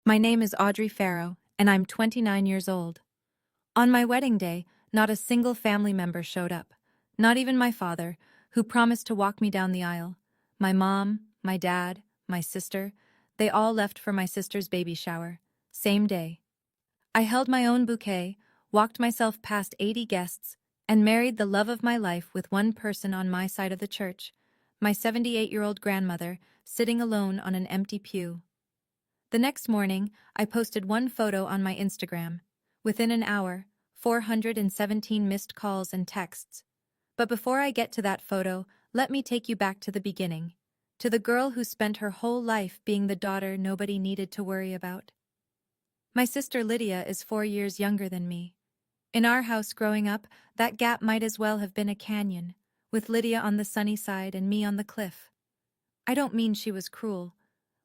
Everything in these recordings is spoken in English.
My name is Audrey Farrow, and I'm 29 years old. On my wedding day, not a single family member showed up. Not even my father, who promised to walk me down the aisle. My mom, my dad, my sister, they all left for my sister's baby shower. Same day. I held my own bouquet, walked myself past 80 guests, and married the love of my life with one person on my side of the church, my 78-year-old grandmother, sitting alone on an empty pew. The next morning, I posted one photo on my Instagram. Within an hour, 417 missed calls and texts. But before I get to that photo, let me take you back to the beginning. To the girl who spent her whole life being the daughter nobody needed to worry about. My sister Lydia is 4 years younger than me. In our house growing up, that gap might as well have been a canyon, with Lydia on the sunny side and me on the cliff. I don't mean she was cruel.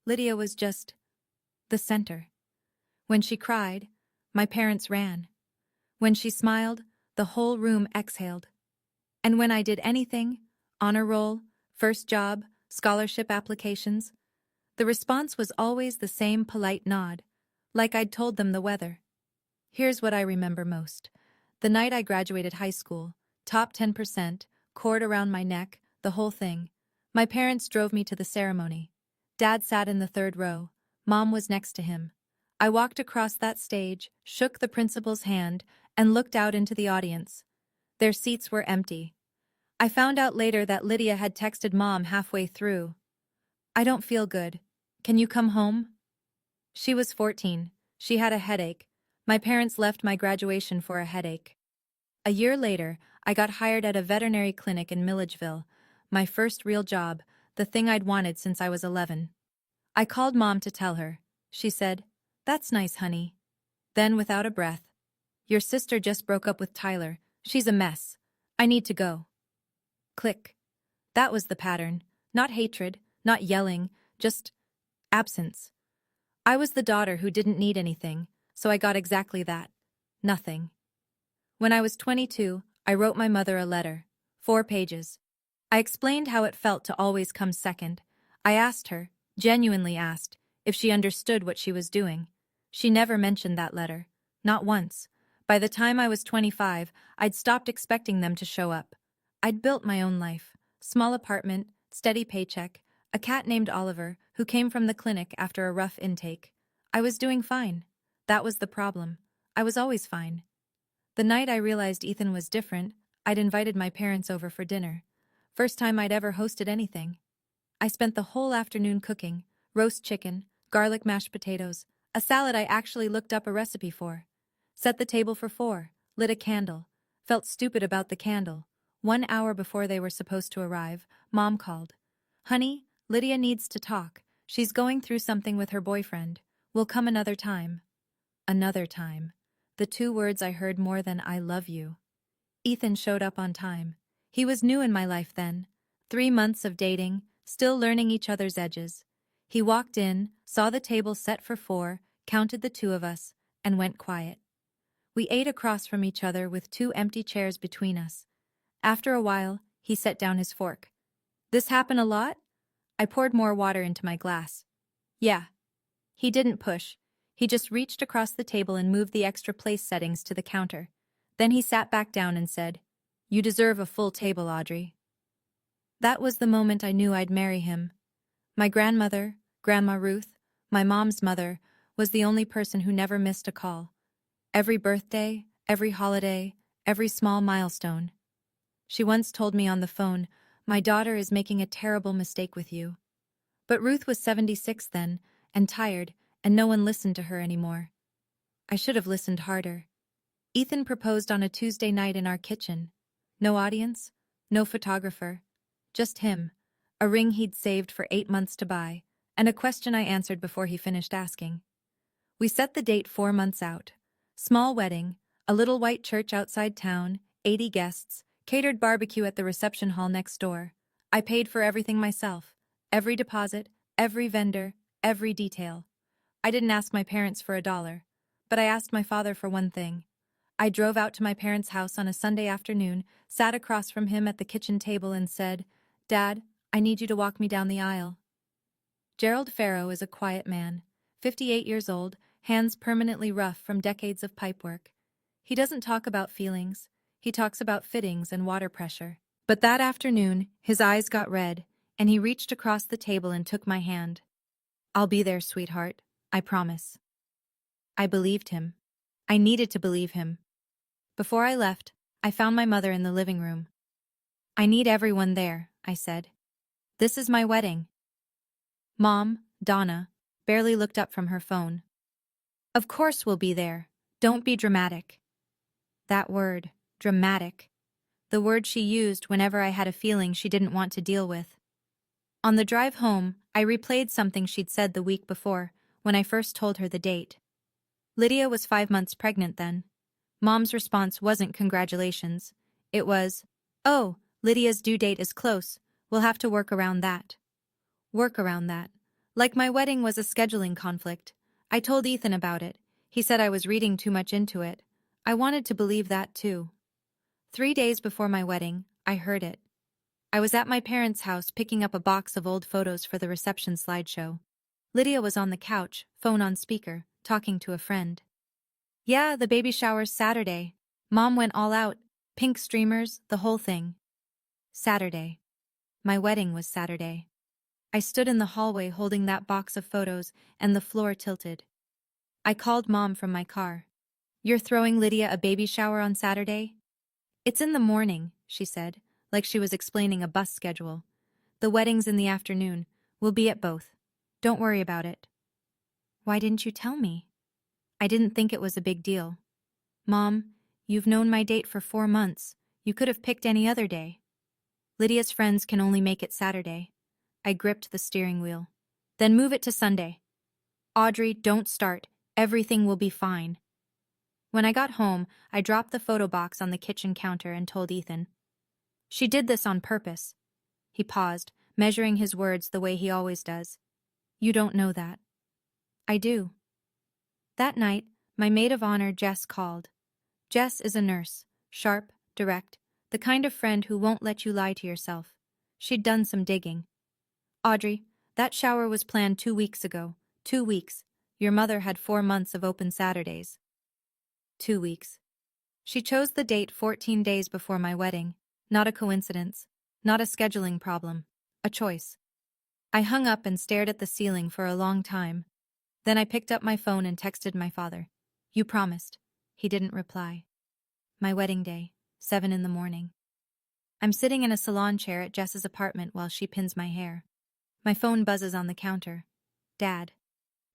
Lydia was just the center. When she cried, my parents ran. When she smiled, the whole room exhaled. And when I did anything, honor roll, first job, scholarship applications, the response was always the same polite nod, like I'd told them the weather. Here's what I remember most. The night I graduated high school, top 10%, cord around my neck, the whole thing. My parents drove me to the ceremony. Dad sat in the third row. Mom was next to him. I walked across that stage, shook the principal's hand, and looked out into the audience. Their seats were empty. I found out later that Lydia had texted Mom halfway through. "I don't feel good. Can you come home?" She was 14. She had a headache. My parents left my graduation for a headache. A year later, I got hired at a veterinary clinic in Milledgeville, my first real job, the thing I'd wanted since I was 11. I called Mom to tell her. She said, "That's nice, honey." Then, without a breath, "Your sister just broke up with Tyler. She's a mess. I need to go." Click. That was the pattern. Not hatred, not yelling, just absence. I was the daughter who didn't need anything, so I got exactly that. Nothing. When I was 22, I wrote my mother a letter. 4 pages. I explained how it felt to always come second. I asked her, genuinely asked, if she understood what she was doing. She never mentioned that letter. Not once. By the time I was 25, I'd stopped expecting them to show up. I'd built my own life. Small apartment, steady paycheck, a cat named Oliver, who came from the clinic after a rough intake. I was doing fine. That was the problem. I was always fine. The night I realized Ethan was different, I'd invited my parents over for dinner. First time I'd ever hosted anything. I spent the whole afternoon cooking, roast chicken, garlic mashed potatoes, a salad I actually looked up a recipe for. Set the table for 4, lit a candle. Felt stupid about the candle. 1 hour before they were supposed to arrive, Mom called. "Honey, Lydia needs to talk. She's going through something with her boyfriend. We'll come another time." Another time. The 2 words I heard more than "I love you." Ethan showed up on time. He was new in my life then. 3 months of dating, still learning each other's edges. He walked in, saw the table set for 4, counted the 2 of us, and went quiet. We ate across from each other with 2 empty chairs between us. After a while, he set down his fork. "This happen a lot?" I poured more water into my glass. "Yeah." He didn't push. He just reached across the table and moved the extra place settings to the counter. Then he sat back down and said, "You deserve a full table, Audrey." That was the moment I knew I'd marry him. My grandmother, Grandma Ruth, my mom's mother, was the only person who never missed a call. Every birthday, every holiday, every small milestone. She once told me on the phone, "My daughter is making a terrible mistake with you." But Ruth was 76 then, and tired, and no one listened to her anymore. I should have listened harder. Ethan proposed on a Tuesday night in our kitchen. No audience, no photographer. Just him, a ring he'd saved for 8 months to buy, and a question I answered before he finished asking. We set the date 4 months out. Small wedding, a little white church outside town, 80 guests, catered barbecue at the reception hall next door. I paid for everything myself. Every deposit, every vendor, every detail. I didn't ask my parents for $1, but I asked my father for one thing. I drove out to my parents' house on a Sunday afternoon, sat across from him at the kitchen table and said, "Dad, I need you to walk me down the aisle." Gerald Farrow is a quiet man, 58 years old, hands permanently rough from decades of pipework. He doesn't talk about feelings, he talks about fittings and water pressure. But that afternoon, his eyes got red, and he reached across the table and took my hand. "I'll be there, sweetheart, I promise." I believed him. I needed to believe him. Before I left, I found my mother in the living room. "I need everyone there," I said. "This is my wedding." Mom, Donna, barely looked up from her phone. "Of course we'll be there. Don't be dramatic." That word, dramatic. The word she used whenever I had a feeling she didn't want to deal with. On the drive home, I replayed something she'd said the week before, when I first told her the date. Lydia was 5 months pregnant then. Mom's response wasn't congratulations. It was, "Oh, Lydia's due date is close. We'll have to work around that." Work around that. Like my wedding was a scheduling conflict. I told Ethan about it. He said I was reading too much into it. I wanted to believe that too. 3 days before my wedding, I heard it. I was at my parents' house picking up a box of old photos for the reception slideshow. Lydia was on the couch, phone on speaker, talking to a friend. "Yeah, the baby shower's Saturday. Mom went all out, pink streamers, the whole thing." Saturday. My wedding was Saturday. I stood in the hallway holding that box of photos, and the floor tilted. I called Mom from my car. "You're throwing Lydia a baby shower on Saturday?" "It's in the morning," she said, like she was explaining a bus schedule. "The wedding's in the afternoon. We'll be at both. Don't worry about it." "Why didn't you tell me?" "I didn't think it was a big deal." "Mom, you've known my date for 4 months. You could have picked any other day." "Lydia's friends can only make it Saturday." I gripped the steering wheel. "Then move it to Sunday." "Audrey, don't start. Everything will be fine." When I got home, I dropped the photo box on the kitchen counter and told Ethan. "She did this on purpose." He paused, measuring his words the way he always does. "You don't know that." "I do." That night, my maid of honor, Jess, called. Jess is a nurse, sharp, direct, the kind of friend who won't let you lie to yourself. She'd done some digging. "Audrey, that shower was planned 2 weeks ago. 2 weeks. Your mother had 4 months of open Saturdays." 2 weeks. She chose the date 14 days before my wedding. Not a coincidence. Not a scheduling problem. A choice. I hung up and stared at the ceiling for a long time. Then I picked up my phone and texted my father. "You promised." He didn't reply. My wedding day, 7 in the morning. I'm sitting in a salon chair at Jess's apartment while she pins my hair. My phone buzzes on the counter. "Dad."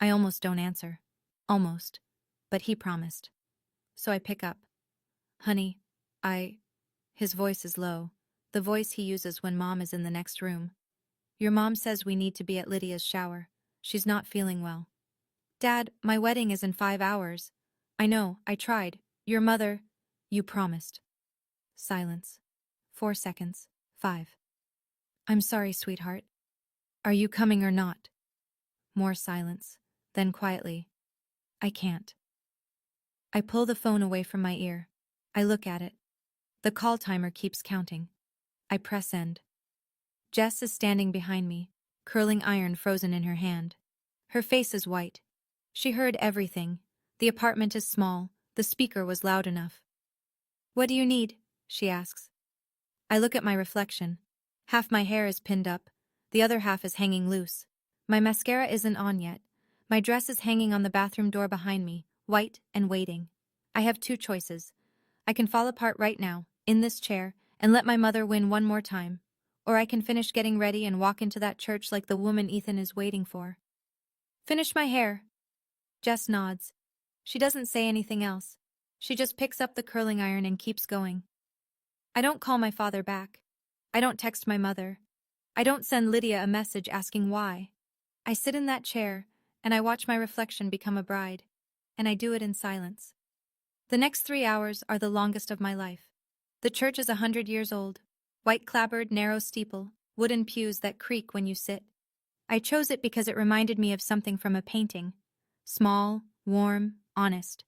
I almost don't answer. Almost. But he promised. So I pick up. "Honey, His voice is low, the voice he uses when Mom is in the next room. "Your mom says we need to be at Lydia's shower. She's not feeling well." "Dad, my wedding is in 5 hours. "I know, I tried. Your mother—" "You promised." Silence. 4 seconds. 5. "I'm sorry, sweetheart. Are you coming or not?" More silence. Then quietly, "I can't." I pull the phone away from my ear. I look at it. The call timer keeps counting. I press end. Jess is standing behind me, curling iron frozen in her hand. Her face is white. She heard everything. The apartment is small. The speaker was loud enough. "What do you need?" she asks. I look at my reflection. Half my hair is pinned up. The other half is hanging loose. My mascara isn't on yet. My dress is hanging on the bathroom door behind me, white and waiting. I have 2 choices. I can fall apart right now, in this chair, and let my mother win one more time. Or I can finish getting ready and walk into that church like the woman Ethan is waiting for. "Finish my hair." Jess nods. She doesn't say anything else. She just picks up the curling iron and keeps going. I don't call my father back. I don't text my mother. I don't send Lydia a message asking why. I sit in that chair, and I watch my reflection become a bride. And I do it in silence. The next 3 hours are the longest of my life. The church is 100 years old. White clapboard, narrow steeple, wooden pews that creak when you sit. I chose it because it reminded me of something from a painting. Small, warm, honest.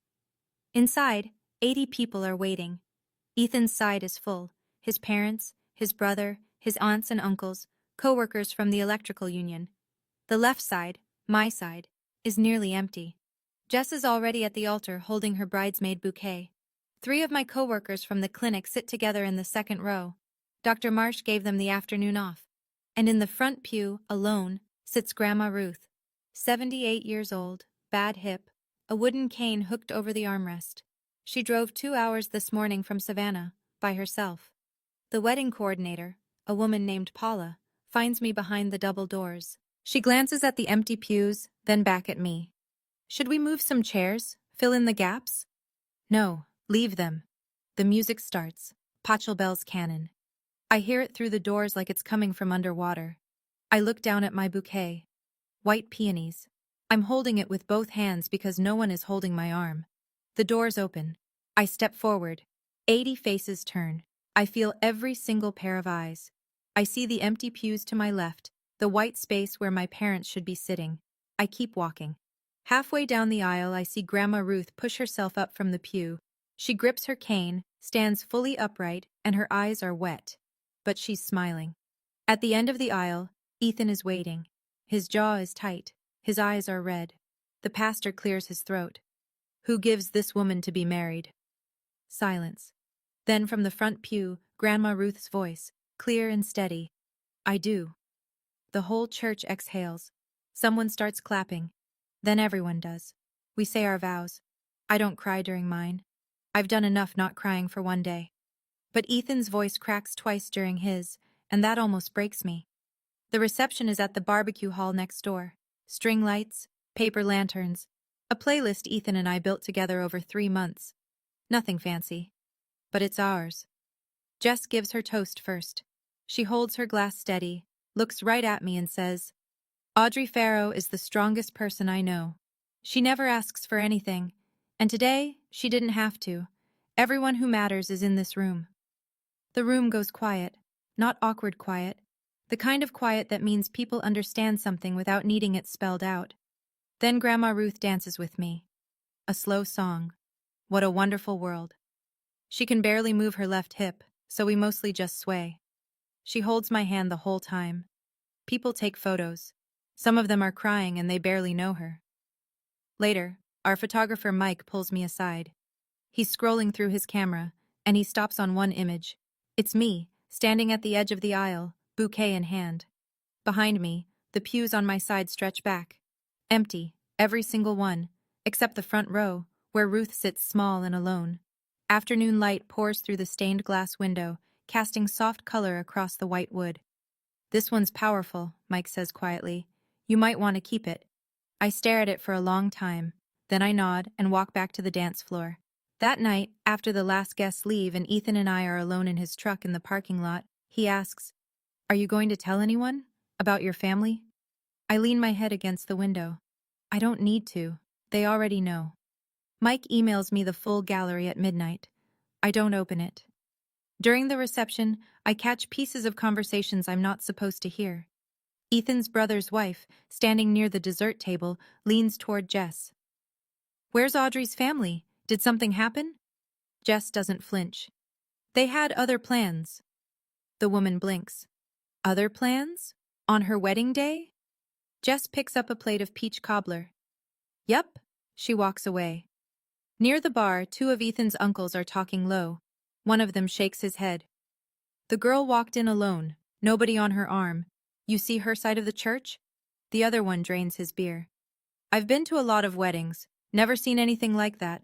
Inside, 80 people are waiting. Ethan's side is full. His parents, his brother, his aunts and uncles, co-workers from the electrical union. The left side, my side, is nearly empty. Jess is already at the altar holding her bridesmaid bouquet. 3 of my coworkers from the clinic sit together in the second row. Dr. Marsh gave them the afternoon off. And in the front pew, alone, sits Grandma Ruth. 78 years old, bad hip, a wooden cane hooked over the armrest. She drove 2 hours this morning from Savannah, by herself. The wedding coordinator, a woman named Paula, finds me behind the double doors. She glances at the empty pews, then back at me. Should we move some chairs? Fill in the gaps? No, leave them. The music starts. Pachelbel's canon. I hear it through the doors like it's coming from underwater. I look down at my bouquet. White peonies. I'm holding it with both hands because no one is holding my arm. The doors open. I step forward. 80 faces turn. I feel every single pair of eyes. I see the empty pews to my left, the white space where my parents should be sitting. I keep walking. Halfway down the aisle, I see Grandma Ruth push herself up from the pew. She grips her cane, stands fully upright, and her eyes are wet. But she's smiling. At the end of the aisle, Ethan is waiting. His jaw is tight. His eyes are red. The pastor clears his throat. Who gives this woman to be married? Silence. Then from the front pew, Grandma Ruth's voice, clear and steady. I do. The whole church exhales. Someone starts clapping. Then everyone does. We say our vows. I don't cry during mine. I've done enough not crying for one day. But Ethan's voice cracks twice during his, and that almost breaks me. The reception is at the barbecue hall next door. String lights, paper lanterns, a playlist Ethan and I built together over 3 months. Nothing fancy. But it's ours. Jess gives her toast first. She holds her glass steady, looks right at me and says, Audrey Farrow is the strongest person I know. She never asks for anything, and today she didn't have to. Everyone who matters is in this room. The room goes quiet, not awkward quiet, the kind of quiet that means people understand something without needing it spelled out. Then Grandma Ruth dances with me. A slow song. What a wonderful world. She can barely move her left hip, so we mostly just sway. She holds my hand the whole time. People take photos. Some of them are crying and they barely know her. Later, our photographer Mike pulls me aside. He's scrolling through his camera, and he stops on one image. It's me, standing at the edge of the aisle, bouquet in hand. Behind me, the pews on my side stretch back. Empty, every single one, except the front row, where Ruth sits small and alone. Afternoon light pours through the stained glass window, casting soft color across the white wood. This one's powerful, Mike says quietly. You might want to keep it. I stare at it for a long time. Then I nod and walk back to the dance floor. That night, after the last guests leave and Ethan and I are alone in his truck in the parking lot, he asks, Are you going to tell anyone? About your family? I lean my head against the window. I don't need to. They already know. Mike emails me the full gallery at midnight. I don't open it. During the reception, I catch pieces of conversations I'm not supposed to hear. Ethan's brother's wife, standing near the dessert table, leans toward Jess. Where's Audrey's family? Did something happen? Jess doesn't flinch. They had other plans. The woman blinks. Other plans? On her wedding day? Jess picks up a plate of peach cobbler. Yup. She walks away. Near the bar, 2 of Ethan's uncles are talking low. One of them shakes his head. The girl walked in alone, nobody on her arm. You see her side of the church? The other one drains his beer. I've been to a lot of weddings, never seen anything like that.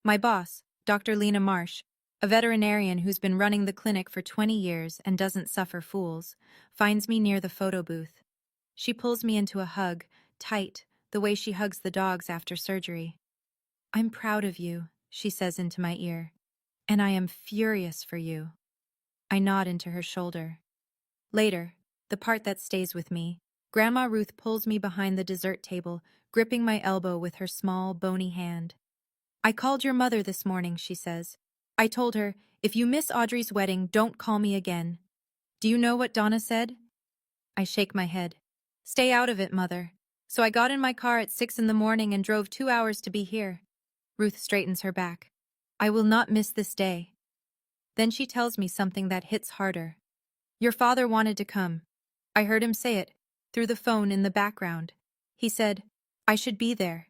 My boss, Dr. Lena Marsh, a veterinarian who's been running the clinic for 20 years and doesn't suffer fools, finds me near the photo booth. She pulls me into a hug, tight, the way she hugs the dogs after surgery. I'm proud of you, she says into my ear. And I am furious for you. I nod into her shoulder. Later, the part that stays with me, Grandma Ruth pulls me behind the dessert table, gripping my elbow with her small, bony hand. I called your mother this morning, she says. I told her, if you miss Audrey's wedding, don't call me again. Do you know what Donna said? I shake my head. Stay out of it, Mother. So I got in my car at 6 in the morning and drove 2 hours to be here. Ruth straightens her back. I will not miss this day. Then she tells me something that hits harder. Your father wanted to come. I heard him say it, through the phone in the background. He said, I should be there.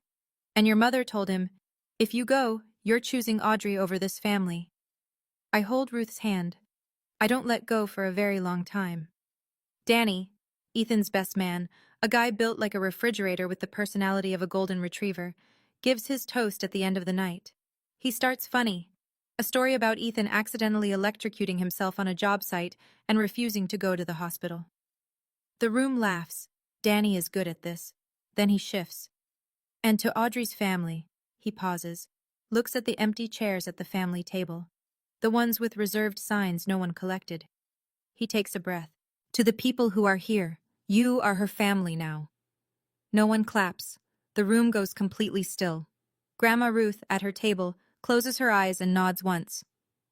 And your mother told him, if you go, you're choosing Audrey over this family. I hold Ruth's hand. I don't let go for a very long time. Danny, Ethan's best man, a guy built like a refrigerator with the personality of a golden retriever, gives his toast at the end of the night. He starts funny. A story about Ethan accidentally electrocuting himself on a job site and refusing to go to the hospital. The room laughs. Danny is good at this. Then he shifts. And to Audrey's family, he pauses, looks at the empty chairs at the family table, the ones with reserved signs no one collected. He takes a breath. To the people who are here, you are her family now. No one claps. The room goes completely still. Grandma Ruth, at her table, closes her eyes and nods once.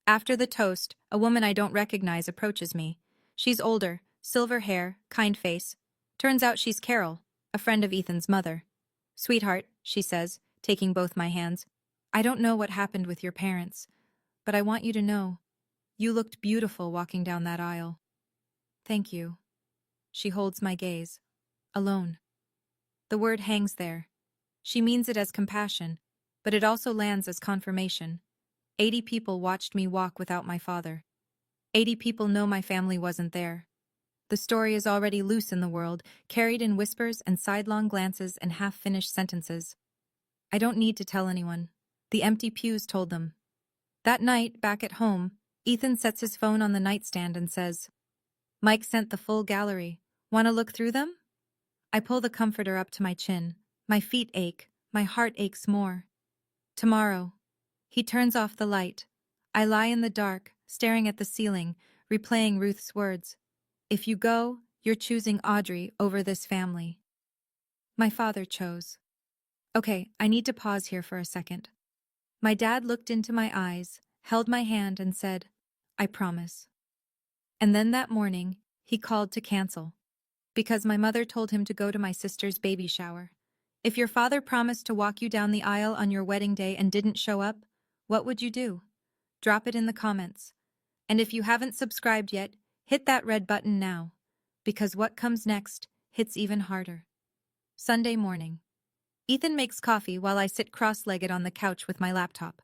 After the toast, a woman I don't recognize approaches me. She's older, silver hair, kind face. Turns out she's Carol, a friend of Ethan's mother. Sweetheart, she says, taking both my hands, I don't know what happened with your parents, but I want you to know, you looked beautiful walking down that aisle. Thank you. She holds my gaze. Alone. The word hangs there. She means it as compassion, but it also lands as confirmation. 80 people watched me walk without my father. 80 people know my family wasn't there. The story is already loose in the world, carried in whispers and sidelong glances and half-finished sentences. I don't need to tell anyone. The empty pews told them. That night, back at home, Ethan sets his phone on the nightstand and says, Mike sent the full gallery. Want to look through them? I pull the comforter up to my chin. My feet ache. My heart aches more. Tomorrow. He turns off the light. I lie in the dark, staring at the ceiling, replaying Ruth's words. If you go, you're choosing Audrey over this family. My father chose. Okay, I need to pause here for a second. My dad looked into my eyes, held my hand and said, I promise. And then that morning, he called to cancel. Because my mother told him to go to my sister's baby shower. If your father promised to walk you down the aisle on your wedding day and didn't show up, what would you do? Drop it in the comments. And if you haven't subscribed yet, hit that red button now. Because what comes next hits even harder. Sunday morning. Ethan makes coffee while I sit cross-legged on the couch with my laptop.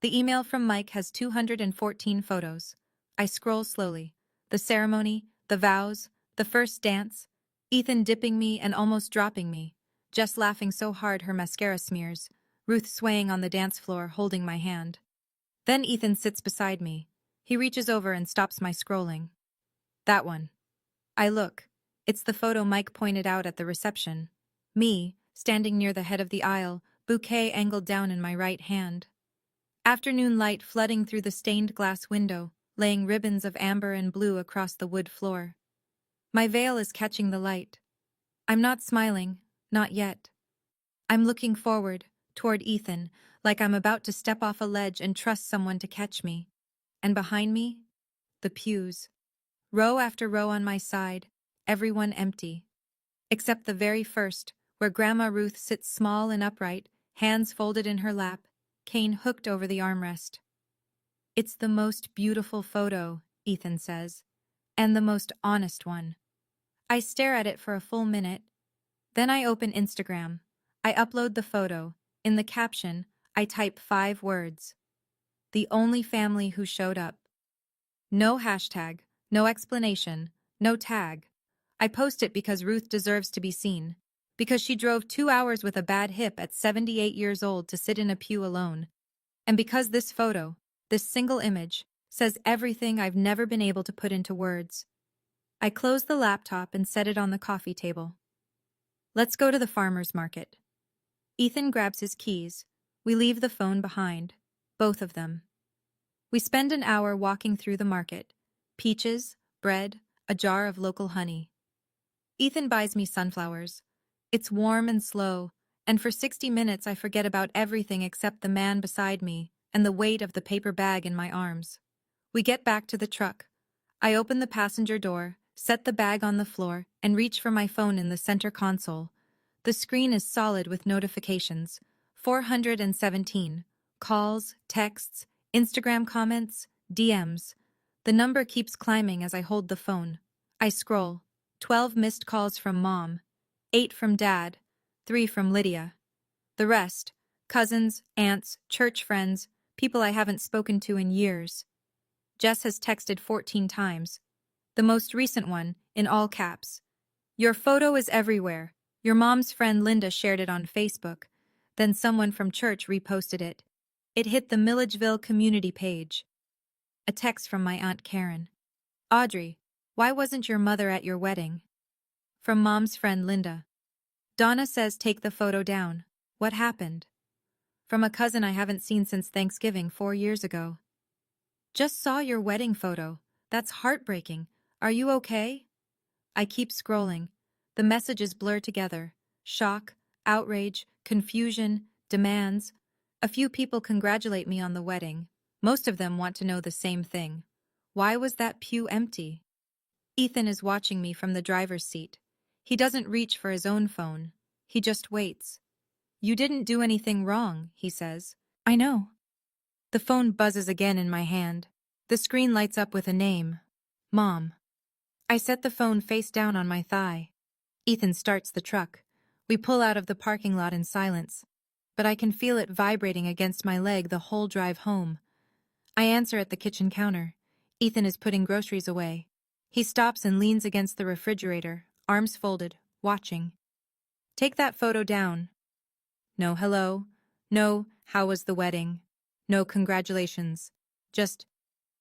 The email from Mike has 214 photos. I scroll slowly. The ceremony, the vows, the first dance, Ethan dipping me and almost dropping me, Jess laughing so hard her mascara smears, Ruth swaying on the dance floor holding my hand. Then Ethan sits beside me. He reaches over and stops my scrolling. That one. I look. It's the photo Mike pointed out at the reception. Me, standing near the head of the aisle, bouquet angled down in my right hand. Afternoon light flooding through the stained glass window, laying ribbons of amber and blue across the wood floor. My veil is catching the light. I'm not smiling, not yet. I'm looking forward, toward Ethan, like I'm about to step off a ledge and trust someone to catch me. And behind me, the pews. Row after row on my side, everyone empty. Except the very first, where Grandma Ruth sits small and upright, hands folded in her lap, cane hooked over the armrest. It's the most beautiful photo, Ethan says, and the most honest one. I stare at it for a full minute. Then I open Instagram. I upload the photo. In the caption, I type 5 words. The only family who showed up. No hashtag, no explanation, no tag. I post it because Ruth deserves to be seen. Because she drove 2 hours with a bad hip at 78 years old to sit in a pew alone. And because this photo, this single image, says everything I've never been able to put into words. I close the laptop and set it on the coffee table. Let's go to the farmer's market. Ethan grabs his keys. We leave the phone behind. Both of them. We spend an hour walking through the market. Peaches, bread, a jar of local honey. Ethan buys me sunflowers. It's warm and slow, and for 60 minutes I forget about everything except the man beside me and the weight of the paper bag in my arms. We get back to the truck. I open the passenger door, set the bag on the floor, and reach for my phone in the center console. The screen is solid with notifications. 417. Calls, texts, Instagram comments, DMs. The number keeps climbing as I hold the phone. I scroll. 12 missed calls from Mom. 8 from Dad. 3 from Lydia. The rest, cousins, aunts, church friends, people I haven't spoken to in years. Jess has texted 14 times. The most recent one, in all caps. Your photo is everywhere. Your mom's friend Linda shared it on Facebook. Then someone from church reposted it. It hit the Milledgeville community page. A text from my Aunt Karen. Audrey, why wasn't your mother at your wedding? From mom's friend Linda. Donna says take the photo down. What happened? From a cousin I haven't seen since Thanksgiving 4 years ago. Just saw your wedding photo. That's heartbreaking. Are you okay? I keep scrolling. The messages blur together. Shock, outrage, confusion, demands. A few people congratulate me on the wedding. Most of them want to know the same thing. Why was that pew empty? Ethan is watching me from the driver's seat. He doesn't reach for his own phone. He just waits. You didn't do anything wrong, he says. I know. The phone buzzes again in my hand. The screen lights up with a name. Mom. I set the phone face down on my thigh. Ethan starts the truck. We pull out of the parking lot in silence, but I can feel it vibrating against my leg the whole drive home. I answer at the kitchen counter. Ethan is putting groceries away. He stops and leans against the refrigerator, arms folded, watching. Take that photo down. No hello. No, how was the wedding? No congratulations. Just,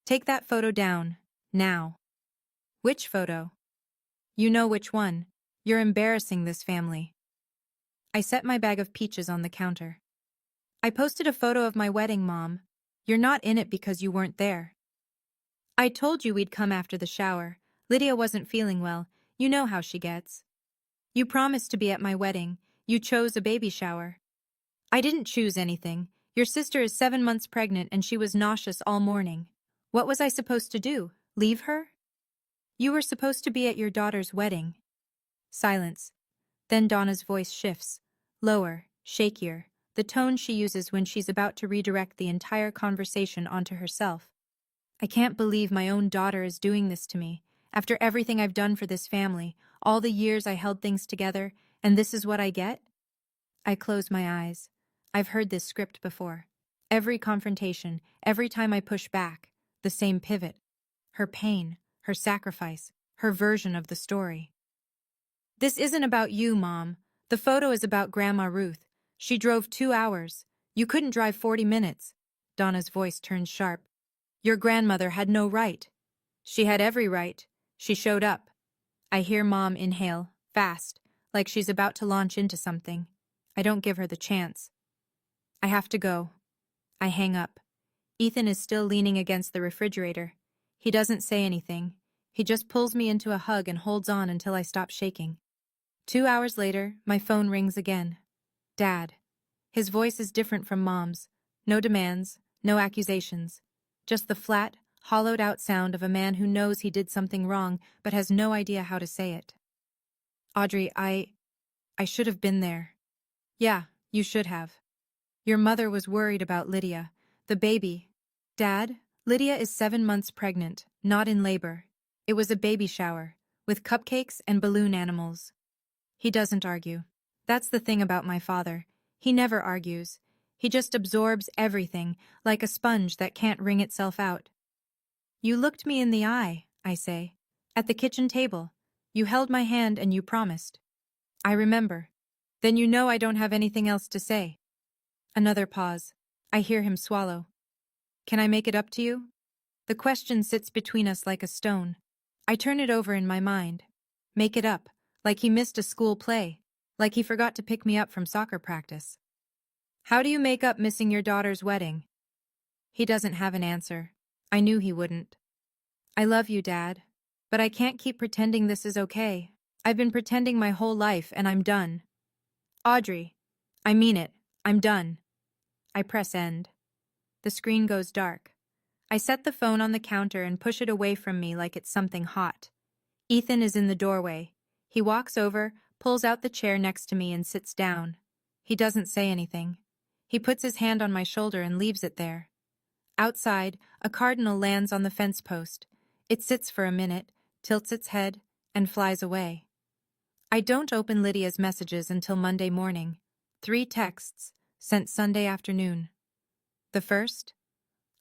take that photo down, now. Which photo? You know which one. You're embarrassing this family. I set my bag of peaches on the counter. I posted a photo of my wedding, Mom. You're not in it because you weren't there. I told you we'd come after the shower. Lydia wasn't feeling well. You know how she gets. You promised to be at my wedding. You chose a baby shower. I didn't choose anything. Your sister is 7 months pregnant and she was nauseous all morning. What was I supposed to do? Leave her? You were supposed to be at your daughter's wedding. Silence. Then Donna's voice shifts. Lower, shakier, the tone she uses when she's about to redirect the entire conversation onto herself. I can't believe my own daughter is doing this to me. After everything I've done for this family, all the years I held things together, and this is what I get? I close my eyes. I've heard this script before. Every confrontation, every time I push back, the same pivot. Her pain, her sacrifice, her version of the story. This isn't about you, Mom. The photo is about Grandma Ruth. She drove 2 hours. You couldn't drive 40 minutes. Donna's voice turns sharp. Your grandmother had no right. She had every right. She showed up. I hear Mom inhale, fast, like she's about to launch into something. I don't give her the chance. I have to go. I hang up. Ethan is still leaning against the refrigerator. He doesn't say anything. He just pulls me into a hug and holds on until I stop shaking. 2 hours later, my phone rings again. Dad. His voice is different from Mom's. No demands, no accusations. Just the flat, hollowed-out sound of a man who knows he did something wrong but has no idea how to say it. Audrey, I should have been there. Yeah, you should have. Your mother was worried about Lydia, the baby. Dad, Lydia is 7 months pregnant, not in labor. It was a baby shower, with cupcakes and balloon animals. He doesn't argue. That's the thing about my father. He never argues. He just absorbs everything, like a sponge that can't wring itself out. You looked me in the eye, I say. At the kitchen table. You held my hand and you promised. I remember. Then you know I don't have anything else to say. Another pause. I hear him swallow. Can I make it up to you? The question sits between us like a stone. I turn it over in my mind. Make it up, like he missed a school play, like he forgot to pick me up from soccer practice. How do you make up missing your daughter's wedding? He doesn't have an answer. I knew he wouldn't. I love you, Dad, but I can't keep pretending this is okay. I've been pretending my whole life and I'm done. Audrey, I mean it. I'm done. I press end. The screen goes dark. I set the phone on the counter and push it away from me like it's something hot. Ethan is in the doorway. He walks over, pulls out the chair next to me and sits down. He doesn't say anything. He puts his hand on my shoulder and leaves it there. Outside, a cardinal lands on the fence post. It sits for a minute, tilts its head, and flies away. I don't open Lydia's messages until Monday morning. 3 texts, sent Sunday afternoon. The first?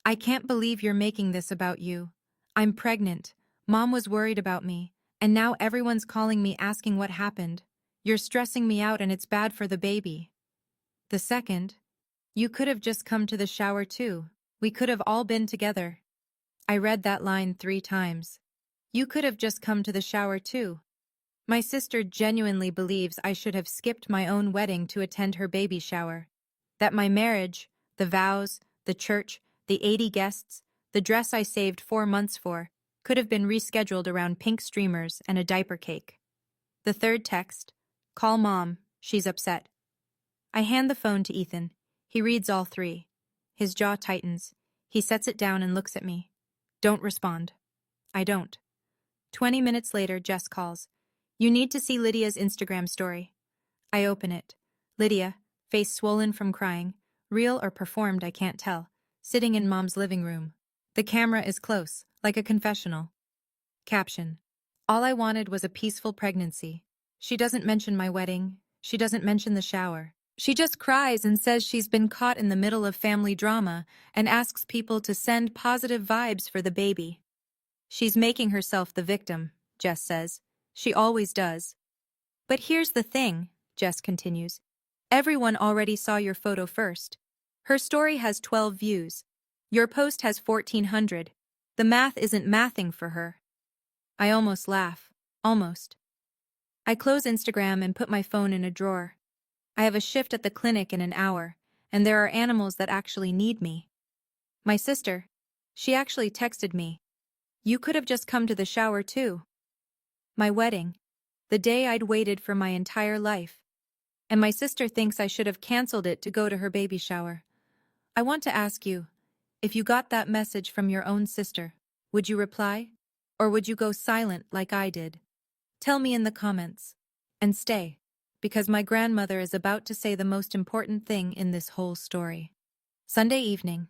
I can't believe you're making this about you. I'm pregnant. Mom was worried about me, and now everyone's calling me asking what happened. You're stressing me out and it's bad for the baby. The second? You could have just come to the shower too. We could have all been together. I read that line 3 times. You could have just come to the shower too. My sister genuinely believes I should have skipped my own wedding to attend her baby shower. That my marriage, the vows, the church, the 80 guests, the dress I saved 4 months for, could have been rescheduled around pink streamers and a diaper cake. The third text, call Mom, she's upset. I hand the phone to Ethan. He reads all 3. His jaw tightens. He sets it down and looks at me. Don't respond. I don't. 20 minutes later, Jess calls. You need to see Lydia's Instagram story. I open it. Lydia, face swollen from crying, real or performed I can't tell, sitting in Mom's living room. The camera is close, like a confessional. Caption. All I wanted was a peaceful pregnancy. She doesn't mention my wedding. She doesn't mention the shower. She just cries and says she's been caught in the middle of family drama and asks people to send positive vibes for the baby. She's making herself the victim, Jess says. She always does. But here's the thing, Jess continues. Everyone already saw your photo first. Her story has 12 views. Your post has 1,400. The math isn't mathing for her. I almost laugh. Almost. I close Instagram and put my phone in a drawer. I have a shift at the clinic in an hour, and there are animals that actually need me. My sister, she actually texted me. You could have just come to the shower too. My wedding, the day I'd waited for my entire life. And my sister thinks I should have canceled it to go to her baby shower. I want to ask you, if you got that message from your own sister, would you reply? Or would you go silent like I did? Tell me in the comments. And stay, because my grandmother is about to say the most important thing in this whole story. Sunday evening.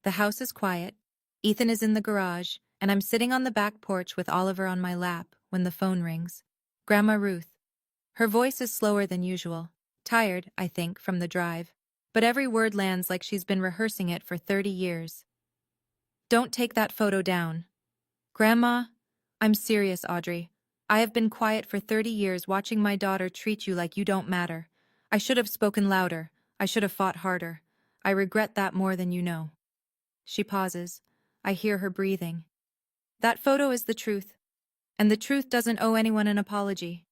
The house is quiet. Ethan is in the garage, and I'm sitting on the back porch with Oliver on my lap when the phone rings. Grandma Ruth. Her voice is slower than usual, tired, I think, from the drive, but every word lands like she's been rehearsing it for 30 years. Don't take that photo down. Grandma, I'm serious, Audrey. I have been quiet for 30 years watching my daughter treat you like you don't matter. I should have spoken louder. I should have fought harder. I regret that more than you know. She pauses. I hear her breathing. That photo is the truth. And the truth doesn't owe anyone an apology.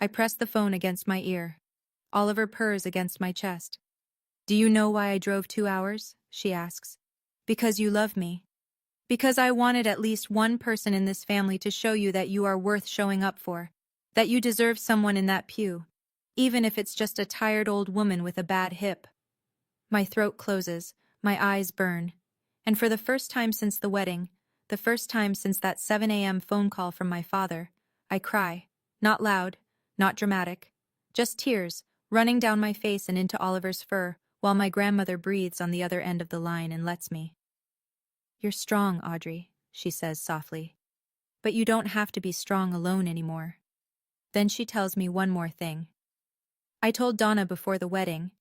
I press the phone against my ear. Oliver purrs against my chest. Do you know why I drove 2 hours? She asks. Because you love me. Because I wanted at least one person in this family to show you that you are worth showing up for. That you deserve someone in that pew. Even if it's just a tired old woman with a bad hip. My throat closes. My eyes burn. And for the first time since the wedding, the first time since that 7 a.m. phone call from my father, I cry. Not loud, not dramatic. Just tears, running down my face and into Oliver's fur, while my grandmother breathes on the other end of the line and lets me. You're strong, Audrey, she says softly. But you don't have to be strong alone anymore. Then she tells me one more thing. I told Donna before the wedding,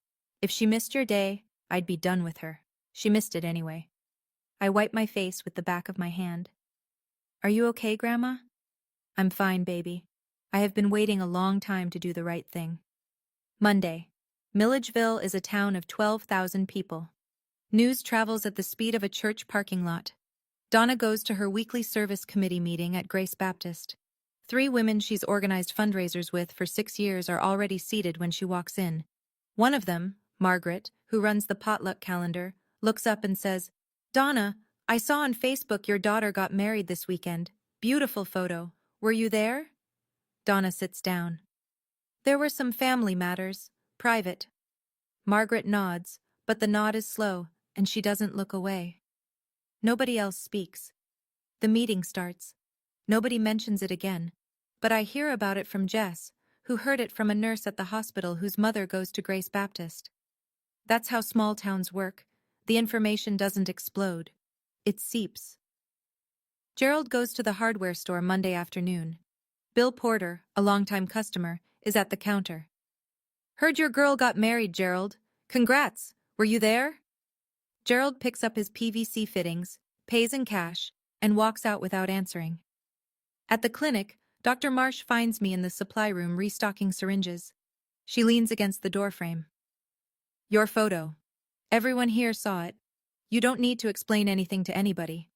if she missed your day, I'd be done with her. She missed it anyway. I wipe my face with the back of my hand. Are you okay, Grandma? I'm fine, baby. I have been waiting a long time to do the right thing. Monday. Milledgeville is a town of 12,000 people. News travels at the speed of a church parking lot. Donna goes to her weekly service committee meeting at Grace Baptist. 3 women she's organized fundraisers with for 6 years are already seated when she walks in. One of them, Margaret, who runs the potluck calendar, looks up and says, Donna, I saw on Facebook your daughter got married this weekend. Beautiful photo. Were you there? Donna sits down. There were some family matters, private. Margaret nods, but the nod is slow, and she doesn't look away. Nobody else speaks. The meeting starts. Nobody mentions it again, but I hear about it from Jess, who heard it from a nurse at the hospital whose mother goes to Grace Baptist. That's how small towns work. The information doesn't explode. It seeps. Gerald goes to the hardware store Monday afternoon. Bill Porter, a longtime customer, is at the counter. Heard your girl got married, Gerald. Congrats. Were you there? Gerald picks up his PVC fittings, pays in cash, and walks out without answering. At the clinic, Dr. Marsh finds me in the supply room restocking syringes. She leans against the doorframe. Your photo. Everyone here saw it. You don't need to explain anything to anybody.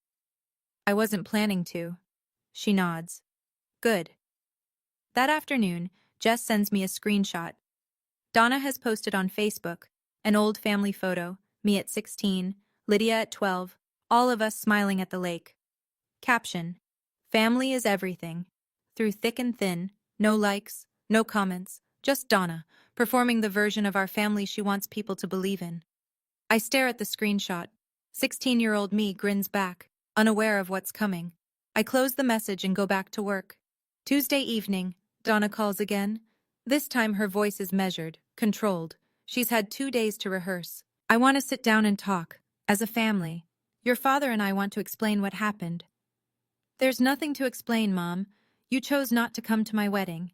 I wasn't planning to. She nods. Good. That afternoon, Jess sends me a screenshot. Donna has posted on Facebook an old family photo, me at 16, Lydia at 12, all of us smiling at the lake. Caption: Family is everything. Through thick and thin, no likes, no comments, just Donna, performing the version of our family she wants people to believe in. I stare at the screenshot. 16-year-old me grins back, unaware of what's coming. I close the message and go back to work. Tuesday evening, Donna calls again. This time her voice is measured, controlled. She's had 2 days to rehearse. I want to sit down and talk, as a family. Your father and I want to explain what happened. There's nothing to explain, Mom. You chose not to come to my wedding.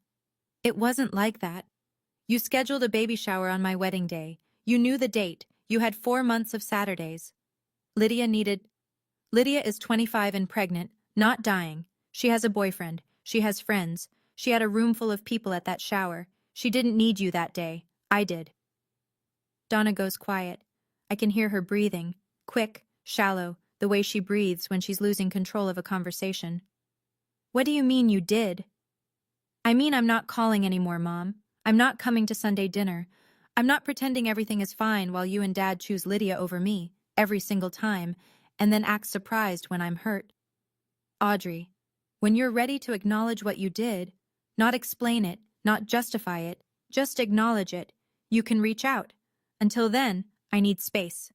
It wasn't like that. You scheduled a baby shower on my wedding day. You knew the date. You had 4 months of Saturdays. Lydia is 25 and pregnant, not dying. She has a boyfriend. She has friends. She had a room full of people at that shower. She didn't need you that day. I did. Donna goes quiet. I can hear her breathing, quick, shallow, the way she breathes when she's losing control of a conversation. What do you mean you did? I mean I'm not calling anymore, Mom. I'm not coming to Sunday dinner. I'm not pretending everything is fine while you and Dad choose Lydia over me, every single time, and then act surprised when I'm hurt. Audrey, when you're ready to acknowledge what you did, not explain it, not justify it, just acknowledge it, you can reach out. Until then, I need space.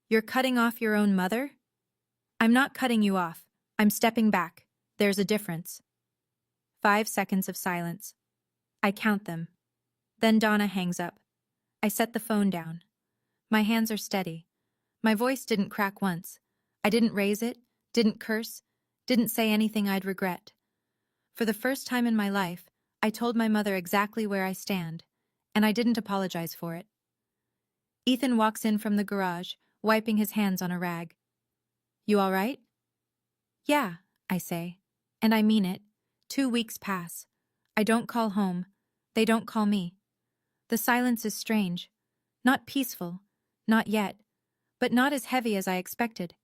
You're cutting off your own mother? I'm not cutting you off. I'm stepping back. There's a difference. 5 seconds of silence. I count them. Then Donna hangs up. I set the phone down. My hands are steady. My voice didn't crack once. I didn't raise it, didn't curse, didn't say anything I'd regret. For the first time in my life, I told my mother exactly where I stand, and I didn't apologize for it. Ethan walks in from the garage, wiping his hands on a rag. You all right? Yeah, I say, and I mean it. 2 weeks pass. I don't call home. They don't call me. The silence is strange. Not peaceful. Not yet. But not as heavy as I expected.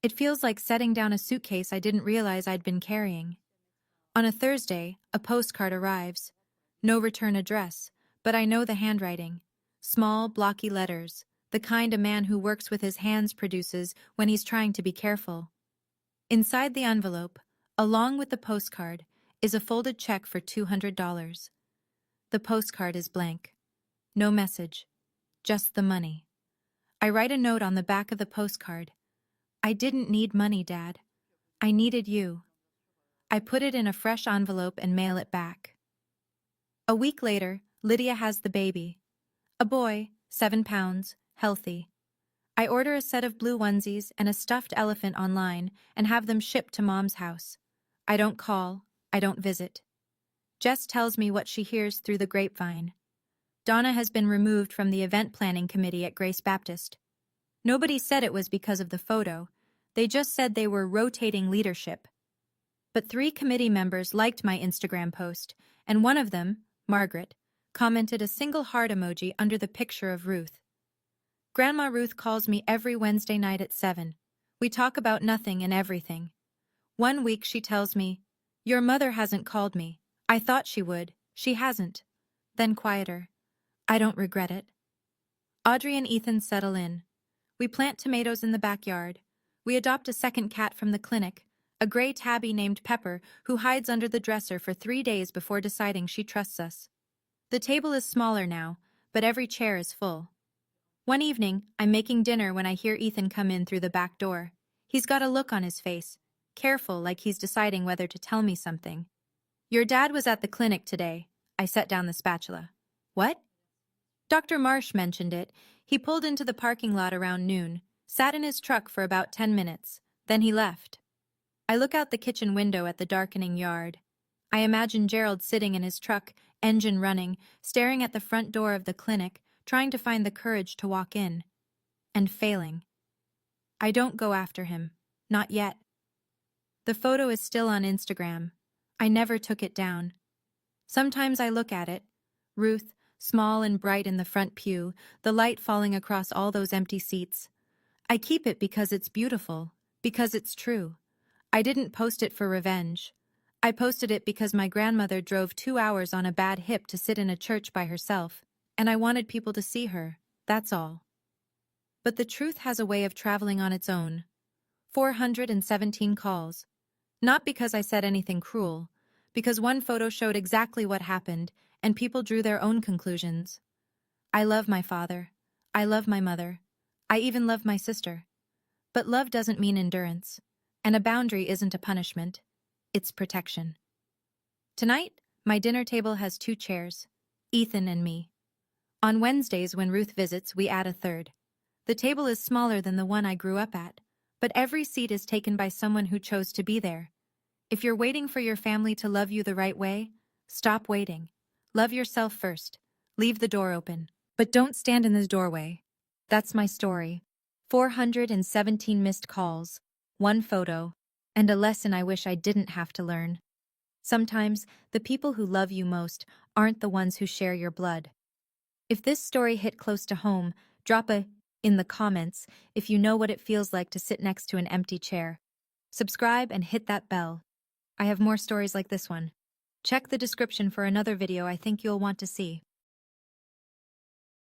It feels like setting down a suitcase I didn't realize I'd been carrying. On a Thursday, a postcard arrives. No return address, but I know the handwriting. Small, blocky letters, the kind a man who works with his hands produces when he's trying to be careful. Inside the envelope, along with the postcard, is a folded check for $200. The postcard is blank. No message. Just the money. I write a note on the back of the postcard. I didn't need money, Dad. I needed you. I put it in a fresh envelope and mail it back. A week later, Lydia has the baby. A boy, 7 pounds, healthy. I order a set of blue onesies and a stuffed elephant online and have them shipped to Mom's house. I don't call. I don't visit. Jess tells me what she hears through the grapevine. Donna has been removed from the event planning committee at Grace Baptist. Nobody said it was because of the photo. They just said they were rotating leadership. But 3 committee members liked my Instagram post, and one of them, Margaret, commented a single heart emoji under the picture of Ruth. Grandma Ruth calls me every Wednesday night at 7. We talk about nothing and everything. One week she tells me, "Your mother hasn't called me. I thought she would. She hasn't." Then quieter. I don't regret it. Audrey and Ethan settle in. We plant tomatoes in the backyard. We adopt a second cat from the clinic, a gray tabby named Pepper who hides under the dresser for 3 days before deciding she trusts us. The table is smaller now, but every chair is full. One evening, I'm making dinner when I hear Ethan come in through the back door. He's got a look on his face, careful like he's deciding whether to tell me something. Your dad was at the clinic today. I set down the spatula. What? Dr. Marsh mentioned it. He pulled into the parking lot around noon, sat in his truck for about 10 minutes. Then he left. I look out the kitchen window at the darkening yard. I imagine Gerald sitting in his truck, engine running, staring at the front door of the clinic, trying to find the courage to walk in. And failing. I don't go after him. Not yet. The photo is still on Instagram. I never took it down. Sometimes I look at it. Ruth, small and bright in the front pew, the light falling across all those empty seats. I keep it because it's beautiful, because it's true. I didn't post it for revenge. I posted it because my grandmother drove 2 hours on a bad hip to sit in a church by herself, and I wanted people to see her, that's all. But the truth has a way of traveling on its own. 417 calls. Not because I said anything cruel, because one photo showed exactly what happened, and people drew their own conclusions. I love my father. I love my mother. I even love my sister. But love doesn't mean endurance, and a boundary isn't a punishment. It's protection. Tonight, my dinner table has 2 chairs, Ethan and me. On Wednesdays when Ruth visits, we add a third. The table is smaller than the one I grew up at, but every seat is taken by someone who chose to be there. If you're waiting for your family to love you the right way, stop waiting. Love yourself first. Leave the door open. But don't stand in the doorway. That's my story. 417 missed calls, 1 photo, and a lesson I wish I didn't have to learn. Sometimes, the people who love you most aren't the ones who share your blood. If this story hit close to home, drop a in the comments if you know what it feels like to sit next to an empty chair. Subscribe and hit that bell. I have more stories like this one. Check the description for another video I think you'll want to see.